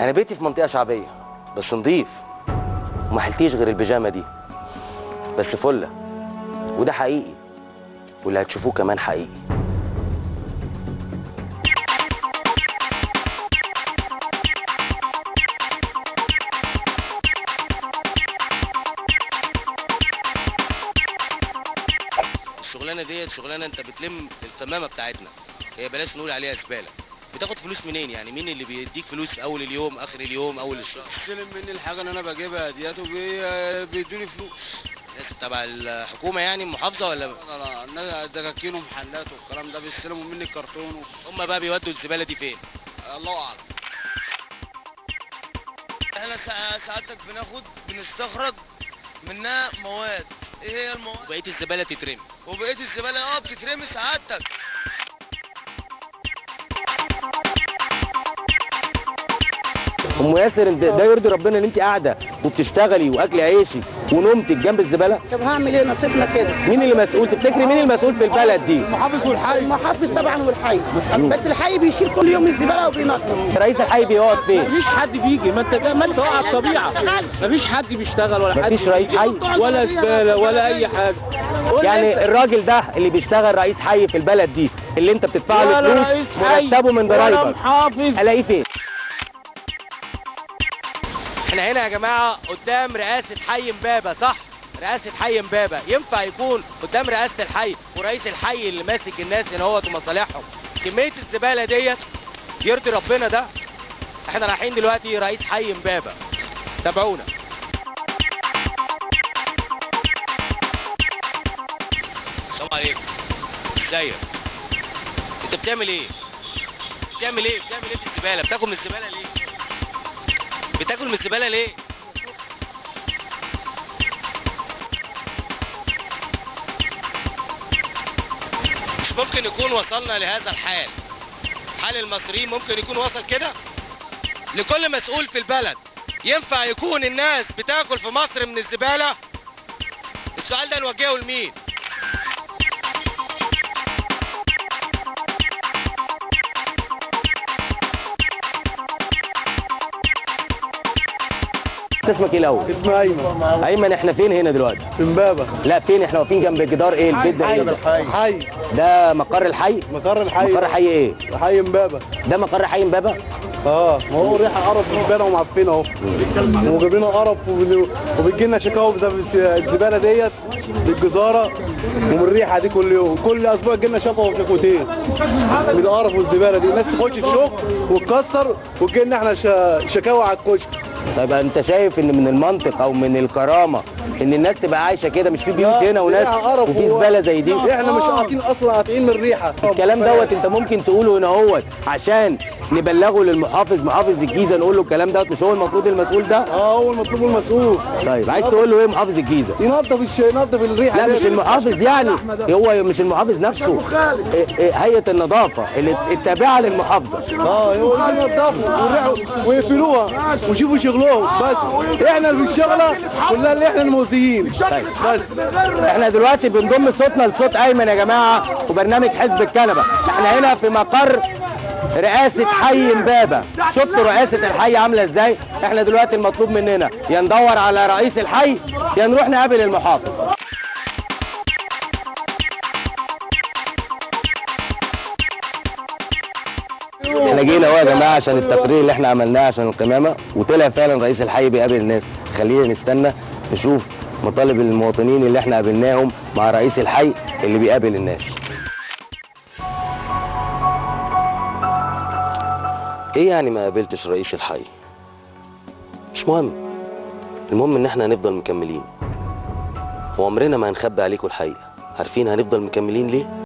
انا بيتي في منطقه شعبيه بس نضيف وما حلتيش غير البيجامه دي بس فله، وده حقيقي واللي هتشوفوه كمان حقيقي. الشغلانه ديت شغلانه انت بتلم الكمامه بتاعتنا، هي بلاش نقول عليها زباله. بتاخد فلوس منين؟ يعني مين اللي بيديك فلوس اول اليوم اخر اليوم اول الشهر؟ بيستلم مني الحاجه اللي انا بجيبها ديت وبيدوني فلوس. تبع الحكومه يعني المحافظه ولا؟ لا دكاكين ومحلات والكلام ده بيستلموا مني الكرتون هم بقى بيودوا الزباله دي فين؟ الله اعلم. احنا سعادتك بنستخرج منها مواد. ايه هي المواد؟ وبقيه الزباله تترمي. وبقيه الزباله بتترمي سعادتك. ام ياسر ده يرضي ربنا ان انت قاعده وبتشتغلي واكل عيشي ونومتك جنب الزباله؟ طب هعمل ايه؟ نصيبنا كده. مين اللي مسؤول؟ تفتكري مين المسؤول في البلد دي؟ المحافظ والحي. المحافظ طبعا والحي، بس الحي بيشيل كل يوم الزباله وبينظف. رئيس الحي بيقعد فين؟ مفيش حد بيجي، ما انت واقع على الطبيعه. مفيش حد بيشتغل ولا حد. مفيش رئيس حي ولا زباله ولا اي حاجه. يعني الراجل ده اللي بيشتغل رئيس حي في البلد دي اللي انت بتدفع له فلوس مرتبه من ضرايبك، محافظ الاقيه فين؟ احنا هنا يا جماعه قدام رئاسه حي امبابه، صح؟ رئاسه حي امبابه. ينفع يكون قدام رئاسه الحي ورئيس الحي اللي ماسك الناس هنا هوت ومصالحهم كميه الزباله ديت يرضي ربنا ده؟ احنا رايحين دلوقتي رئيس حي امبابه، تابعونا. السلام عليكم. ازيك؟ انت بتعمل ايه؟ بتعمل ايه في الزباله؟ بتاكل من الزباله ليه؟ بتاكل من الزباله ليه؟ مش ممكن يكون وصلنا لهذا الحال. حال المصريين ممكن يكون وصل كده؟ لكل مسؤول في البلد ينفع يكون الناس بتاكل في مصر من الزباله؟ السؤال ده نوجهه لمين؟ اسمك ايه الاول؟ اسمه ايمن. ايمن، احنا فين هنا دلوقتي؟ في امبابه. لا فين؟ احنا واقفين جنب جدار ايه؟ البيت ده ايه ده؟ حي. ده مقر الحي؟ مقر الحي. مقر حي ايه؟ حي امبابه. ده مقر حي امبابه؟ ما هو ريحه قرف زباله ومعفنه اهو. وجايبين قرف وبتجي لنا شكاوى الزباله ديت للجزاره ومن الريحه دي كل يوم، كل اسبوع تجي لنا شكوى وشكوتين من القرف والزباله دي. الناس تخش الشغل وتكسر وتجي لنا احنا شكاوى على الكشك. طيب انت شايف ان من المنطق او من الكرامه ان الناس تبقى عايشه كده؟ مش في بيوت هنا وناس وفي زباله زي دي؟ احنا مش قاطعين اصلا، قاطعين من الريحه. الكلام دوت انت ممكن تقوله هنا هوت عشان نبلغه للمحافظ، محافظ الجيزه، نقول له الكلام دوت؟ مش هو المفروض المسؤول ده؟ هو المطلوب المسؤول. طيب عايز تقول له ايه محافظ الجيزه؟ ينظف الريحه. لا مش المحافظ، يعني هو مش المحافظ نفسه، هيئه النظافه اللي التابعه للمحافظه. هو اللي ينظفوا ويقفلوها ويشوفوا شغلهم. بس احنا اللي في الشغله كلنا اللي احنا المؤذيين. طيب بس احنا دلوقتي بنضم صوتنا لصوت ايمن يا جماعه وبرنامج حزب الكنبه. احنا هنا في مقر رئاسة حي امبابة. شفتوا رئاسة الحي عاملة ازاي؟ احنا دلوقتي المطلوب مننا يا ندور على رئيس الحي يا نروح نقابل المحافظ. احنا جينا اهو يا جماعة عشان التقرير اللي احنا عملناه عشان القمامة، وطلع فعلا رئيس الحي بيقابل الناس. خلينا نستنى نشوف مطالب المواطنين اللي احنا قابلناهم مع رئيس الحي اللي بيقابل الناس. ايه يعني ما قابلتش رئيس الحي؟ مش مهم، المهم ان احنا هنفضل مكملين وعمرنا ما هنخبي عليكم الحقيقة. عارفين هنفضل مكملين ليه؟